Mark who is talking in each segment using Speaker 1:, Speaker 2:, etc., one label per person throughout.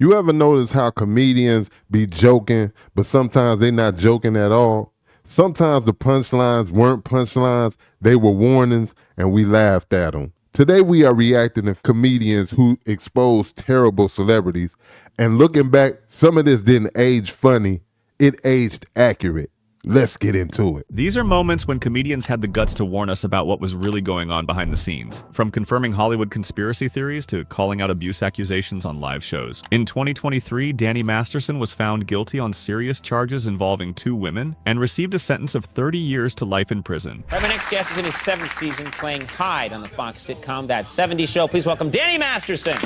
Speaker 1: You ever notice how comedians be joking, but sometimes they not joking at all? Sometimes the punchlines weren't punchlines, they were warnings, and we laughed at them. Today we are reacting to comedians who expose terrible celebrities, and looking back, some of this didn't age funny, it aged accurate. Let's get into it.
Speaker 2: These are moments when comedians had the guts to warn us about what was really going on behind the scenes, from confirming Hollywood conspiracy theories to calling out abuse accusations on live shows. In 2023, Danny Masterson was found guilty on serious charges involving 2 women and received a sentence of 30 years to life in prison.
Speaker 3: My next guest is in his 7th season playing Hyde on the Fox sitcom That 70s Show. Please welcome Danny Masterson.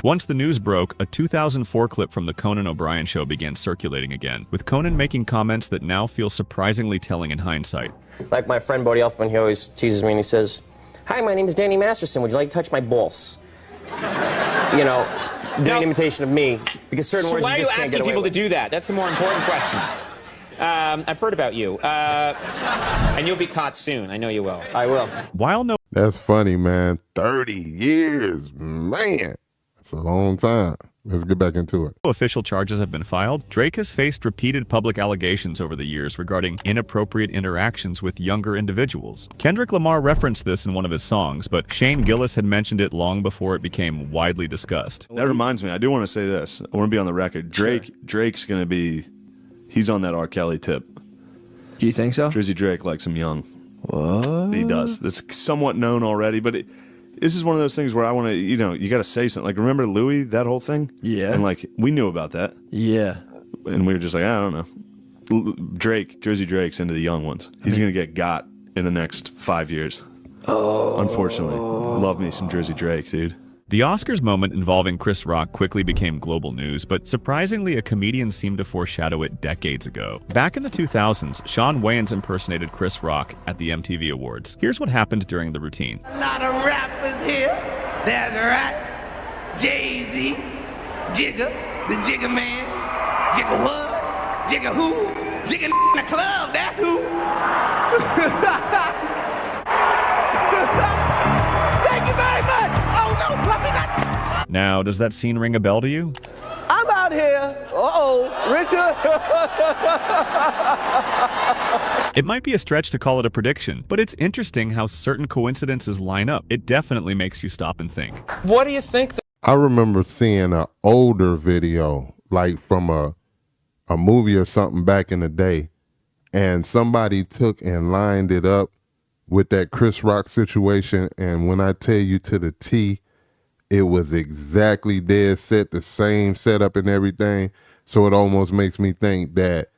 Speaker 2: Once the news broke, a 2004 clip from the Conan O'Brien Show began circulating again, with Conan making comments that now feel surprisingly telling in hindsight.
Speaker 4: Like my friend Bodie Elfman, he always teases me and he says, "Hi, my name is Danny Masterson. Would you like to touch my balls?" You know, doing an imitation of me, because certain words
Speaker 3: why
Speaker 4: you
Speaker 3: are
Speaker 4: just
Speaker 3: you
Speaker 4: can't
Speaker 3: asking
Speaker 4: get away
Speaker 3: people
Speaker 4: with.
Speaker 3: to do that? That's the more important question. I've heard about you. And you'll be caught soon. I know you will.
Speaker 4: I will.
Speaker 2: While no
Speaker 1: That's funny, man. 30 years, man. That's a long time. Let's get back into it.
Speaker 2: official charges have been filed, Drake has faced repeated public allegations over the years regarding inappropriate interactions with younger individuals. Kendrick Lamar referenced this in one of his songs, but Shane Gillis had mentioned it long before it became widely discussed.
Speaker 5: That reminds me, I do want to say this. I want to be on the record. Drake's going to be, he's on that R. Kelly tip.
Speaker 6: You think so?
Speaker 5: Drizzy Drake likes him young.
Speaker 6: What?
Speaker 5: He does. That's somewhat known already, but this is one of those things where I want to, you got to say something. Like, remember Louis, that whole thing?
Speaker 6: Yeah.
Speaker 5: And like, we knew about that.
Speaker 6: Yeah.
Speaker 5: And we were just like, I don't know. Drizzy Drake's into the young ones. He's going to get got in the next 5 years. Oh. Unfortunately. Love me some Drizzy Drake, dude.
Speaker 2: The Oscars moment involving Chris Rock quickly became global news, but surprisingly, a comedian seemed to foreshadow it decades ago. Back in the 2000s, Shawn Wayans impersonated Chris Rock at the MTV Awards. Here's what happened during the routine.
Speaker 7: A lot of rappers here. That's right. Jay-Z, Jigga, the Jigga Man, Jigga what? Jigga who? Jigga in the club, that's who. Thank you very much. Oh no, puppy, not.
Speaker 2: Now, does that scene ring a bell to you?
Speaker 7: I'm out here. Uh-oh, Richard.
Speaker 2: It might be a stretch to call it a prediction, but it's interesting how certain coincidences line up. It definitely makes you stop and think.
Speaker 3: What do you think?
Speaker 1: I remember seeing an older video, like from a movie or something back in the day, and somebody took and lined it up with that Chris Rock situation, and when I tell you to the T, it was exactly dead set, the same setup and everything, so it almost makes me think that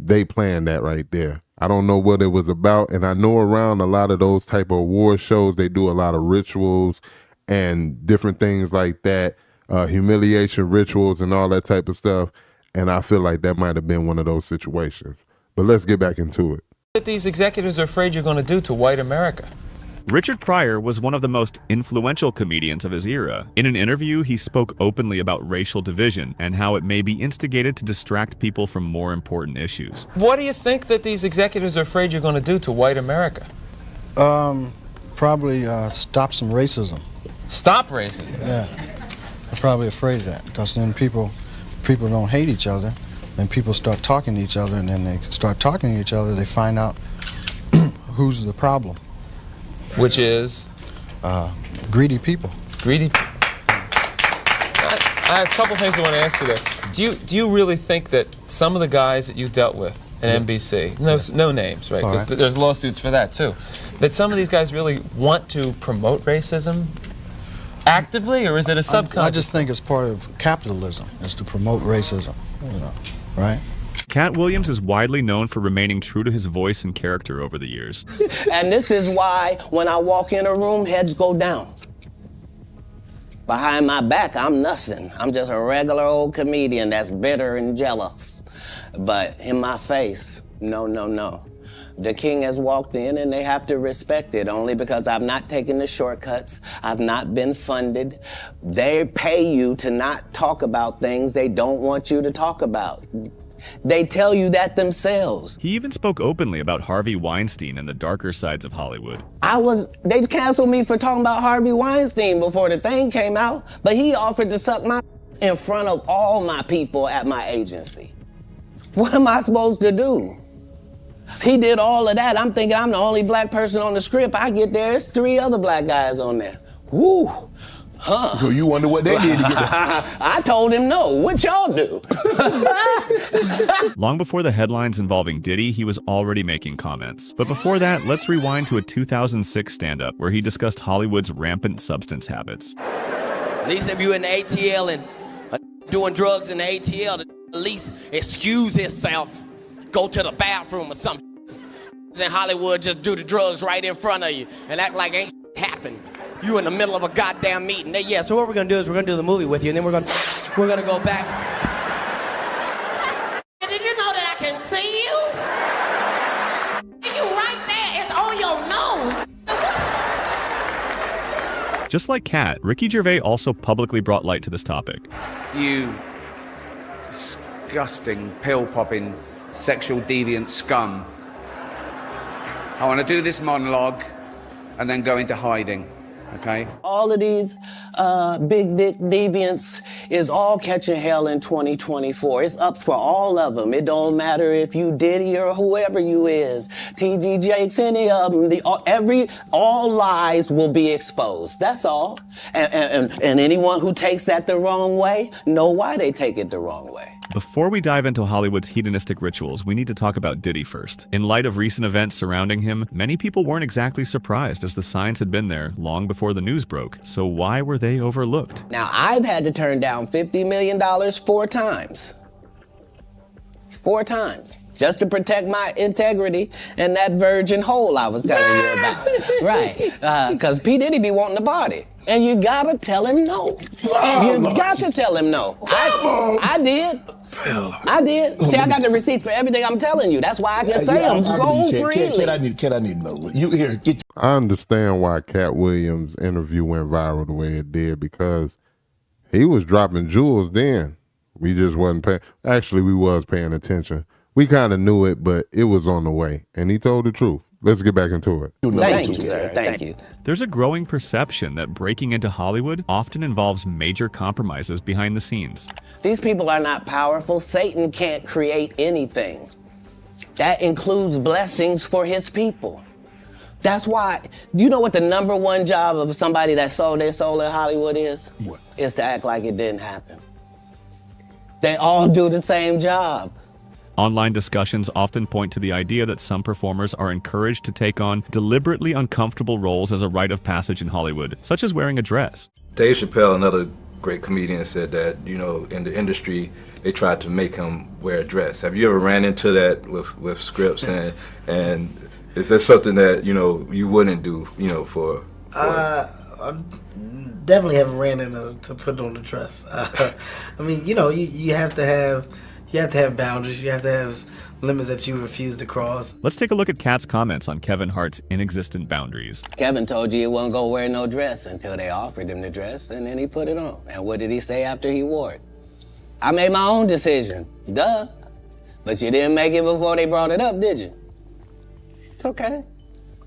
Speaker 1: they planned that right there. I don't know what it was about, and I know around a lot of those type of award shows, they do a lot of rituals and different things like that, humiliation rituals and all that type of stuff, and I feel like that might have been one of those situations. But let's get back into it.
Speaker 8: What these executives are afraid you're going to do to white America?
Speaker 2: Richard Pryor was one of the most influential comedians of his era. In an interview, he spoke openly about racial division and how it may be instigated to distract people from more important issues.
Speaker 8: What do you think that these executives are afraid you're going to do to white America?
Speaker 6: Probably stop some racism.
Speaker 8: Stop racism?
Speaker 6: Yeah. They're probably afraid of that, because then people don't hate each other, and people start talking to each other, and then they start talking to each other, they find out who's the problem.
Speaker 8: Which is?
Speaker 6: Greedy people.
Speaker 8: Greedy people. I have a couple things I want to ask you there. Do you really think that some of the guys that you dealt with at NBC, no names, right? Because there's lawsuits for that too, that some of these guys really want to promote racism actively, or is it a subconscious?
Speaker 6: I just think it's part of capitalism, is to promote racism, right?
Speaker 2: Katt Williams is widely known for remaining true to his voice and character over the years.
Speaker 9: And this is why when I walk in a room, heads go down. Behind my back, I'm nothing. I'm just a regular old comedian that's bitter and jealous. But in my face, no, no, no. The king has walked in and they have to respect it, only because I've not taken the shortcuts. I've not been funded. They pay you to not talk about things they don't want you to talk about. They tell you that themselves.
Speaker 2: He even spoke openly about Harvey Weinstein and the darker sides of Hollywood.
Speaker 9: They canceled me for talking about Harvey Weinstein before the thing came out, but he offered to suck my in front of all my people at my agency. What am I supposed to do? He did all of that. I'm thinking I'm the only black person on the script. I get there, it's 3 other black guys on there. Woo. Huh.
Speaker 10: So you wonder what they did to get there?
Speaker 9: I told him no. What y'all do?
Speaker 2: Long before the headlines involving Diddy, he was already making comments. But before that, let's rewind to a 2006 stand-up where he discussed Hollywood's rampant substance habits.
Speaker 11: At least if you're in the ATL and doing drugs in the ATL, at least excuse himself, go to the bathroom or something. In Hollywood, just do the drugs right in front of you and act like ain't happened. You in the middle of a goddamn meeting. Yeah, so what we're gonna do is we're gonna do the movie with you, and then we're gonna go back.
Speaker 12: Did you know that I can see you? You right there, it's on your nose.
Speaker 2: Just like Katt, Ricky Gervais also publicly brought light to this topic.
Speaker 13: You disgusting, pill-popping, sexual deviant scum. I want to do this monologue and then go into hiding. Okay.
Speaker 9: All of these big dick deviants is all catching hell in 2024. It's up for all of them. It don't matter if you Diddy or whoever you is, TG Jakes, any of them. All lies will be exposed. That's all. And anyone who takes that the wrong way, know why they take it the wrong way.
Speaker 2: Before we dive into Hollywood's hedonistic rituals, we need to talk about Diddy first. In light of recent events surrounding him, many people weren't exactly surprised as the signs had been there long before the news broke. So why were they overlooked?
Speaker 9: Now, I've had to turn down $50 million 4 times. 4 times. Just to protect my integrity and that virgin hole I was telling you about. Right. Because P. Diddy be wanting to party. And you gotta tell him no. You got to tell him no. I did. I did. See, I got the receipts for everything I'm telling you. That's why I can say them so freely.
Speaker 10: Katt, I need to know. You here? Get.
Speaker 1: I understand why Katt Williams' interview went viral the way it did, because he was dropping jewels then. We just wasn't paying. Actually, we was paying attention. We kind of knew it, but it was on the way, and he told the truth. Let's get back into it.
Speaker 9: Thank you, sir. Thank you.
Speaker 2: There's a growing perception that breaking into Hollywood often involves major compromises behind the scenes.
Speaker 9: These people are not powerful. Satan can't create anything. That includes blessings for his people. That's why, you know what the #1 job of somebody that sold their soul in Hollywood is?
Speaker 10: What?
Speaker 9: Is to act like it didn't happen. They all do the same job.
Speaker 2: Online discussions often point to the idea that some performers are encouraged to take on deliberately uncomfortable roles as a rite of passage in Hollywood, such as wearing a dress.
Speaker 14: Dave Chappelle, another great comedian, said that, in the industry, they tried to make him wear a dress. Have you ever ran into that with scripts? And is there something that, you wouldn't do, for
Speaker 15: I definitely haven't ran into to put on the dress. I mean, you have to have boundaries. You have to have limits that you refuse to cross.
Speaker 2: Let's take a look at Katt's comments on Kevin Hart's inexistent boundaries.
Speaker 9: Kevin told you he wasn't gonna wear no dress until they offered him the dress, and then he put it on. And what did he say after he wore it? I made my own decision. Duh. But you didn't make it before they brought it up, did you? It's okay.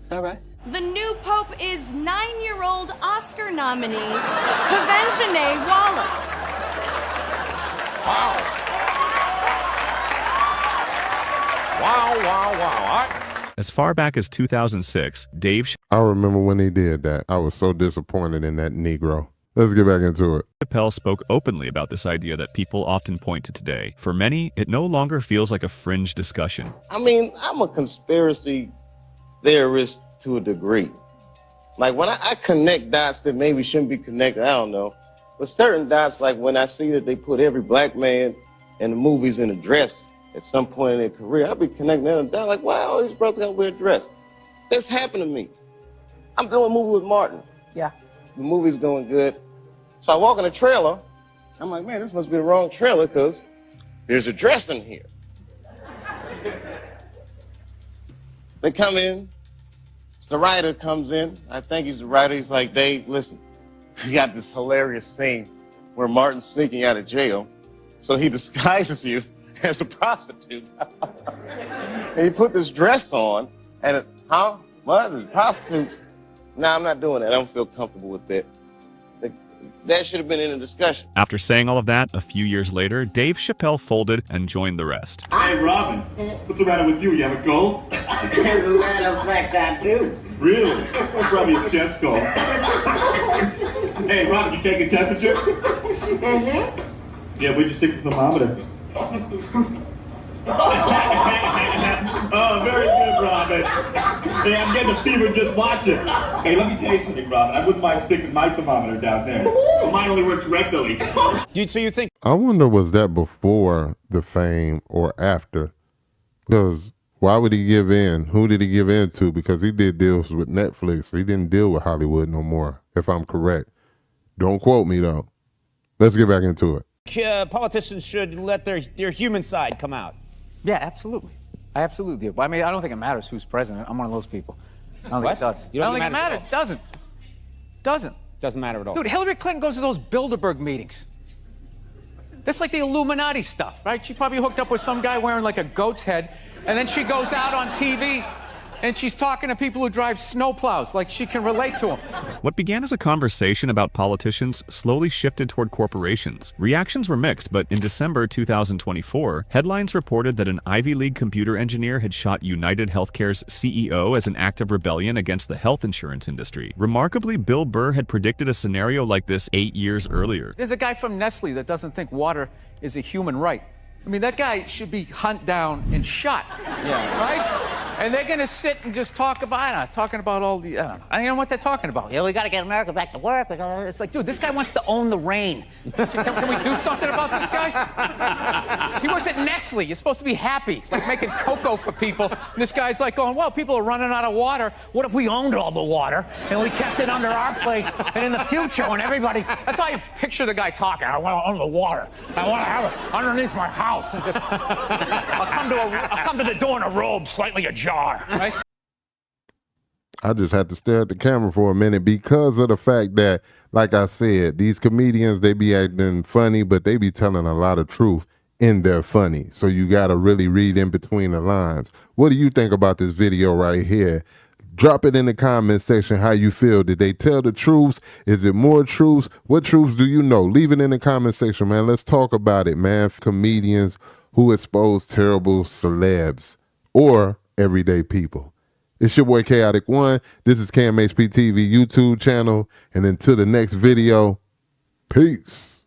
Speaker 9: It's all right.
Speaker 16: The new pope is 9-year-old Oscar nominee, Kavenshane Wallace.
Speaker 17: Wow. Wow.
Speaker 2: As far back as 2006,
Speaker 1: I remember when he did that. I was so disappointed in that Negro. Let's get back into it.
Speaker 2: Chappelle spoke openly about this idea that people often point to today. For many, it no longer feels like a fringe discussion.
Speaker 18: I mean, I'm a conspiracy theorist to a degree. Like when I connect dots that maybe shouldn't be connected, I don't know. But certain dots, like when I see that they put every black man in the movies in a dress at some point in their career, I'll be connecting them down like, wow, all these brothers gotta wear a dress. That's happened to me. I'm doing a movie with Martin.
Speaker 19: Yeah.
Speaker 18: The movie's going good. So I walk in the trailer. I'm like, man, this must be the wrong trailer because there's a dress in here. They come in. The writer comes in. I think he's the writer. He's like, Dave, listen, we got this hilarious scene where Martin's sneaking out of jail. So he disguises you as a prostitute. And he put this dress on, and what? A prostitute? Nah, I'm not doing that. I don't feel comfortable with that. That should have been in the discussion.
Speaker 2: After saying all of that, a few years later, Dave Chappelle folded and joined the rest.
Speaker 19: Hey, Robin, what's the matter with you? You have a cold?
Speaker 12: As a matter of fact, I do.
Speaker 19: Really? Probably a chest cold. Hey, Robin, you take a temperature?
Speaker 12: Mm-hmm.
Speaker 19: Yeah, where'd you stick the thermometer? Oh, very good, Robin. Hey, I'm getting a fever just watching. Hey, let me tell you something, Robin. I wouldn't mind sticking my thermometer down there. Well, mine only works rectally.
Speaker 3: So you think?
Speaker 1: I wonder, was that before the fame or after? Because why would he give in? Who did he give in to? Because he did deals with Netflix. He didn't deal with Hollywood no more, if I'm correct. Don't quote me, though. Let's get back into it.
Speaker 3: Politicians should let their human side come out.
Speaker 20: Yeah, absolutely. I absolutely do. But I mean, I don't think it matters who's president. I'm one of those people. I don't think it does.
Speaker 3: You don't
Speaker 20: I don't think it matters. It doesn't.
Speaker 3: Doesn't matter at all.
Speaker 20: Dude, Hillary Clinton goes to those Bilderberg meetings. That's like the Illuminati stuff, right? She probably hooked up with some guy wearing like a goat's head, and then she goes out on TV and she's talking to people who drive snowplows, like she can relate to them.
Speaker 2: What began as a conversation about politicians slowly shifted toward corporations. Reactions were mixed, but in December 2024, headlines reported that an Ivy League computer engineer had shot United Healthcare's CEO as an act of rebellion against the health insurance industry. Remarkably, Bill Burr had predicted a scenario like this 8 years earlier.
Speaker 20: There's a guy from Nestle that doesn't think water is a human right. I mean, that guy should be hunted down and shot. Yeah. Right? And they're gonna sit and just talk about, talking about all the, I don't know what they're talking about.
Speaker 12: Yeah, we gotta get America back to work.
Speaker 20: It's like, dude, this guy wants to own the rain. Can we do something about this guy? He was at Nestle. You're supposed to be happy, like making cocoa for people. And this guy's like going, well, people are running out of water. What if we owned all the water and we kept it under our place? And in the future, when everybody's, that's how I picture the guy talking. I want to own the water. I want to have it underneath my house. And just, I'll come to the door in a robe, slightly ajar. Right?
Speaker 1: I just had to stare at the camera for a minute because of the fact that, like I said, these comedians, they be acting funny, but they be telling a lot of truth in their funny. So you got to really read in between the lines. What do you think about this video right here? Drop it in the comment section how you feel. Did they tell the truths? Is it more truths? What truths do you know? Leave it in the comment section, man. Let's talk about it, man. Comedians who expose terrible celebs or everyday people. It's your boy Chaotic One. This is KMHP TV YouTube channel. And until the next video, peace.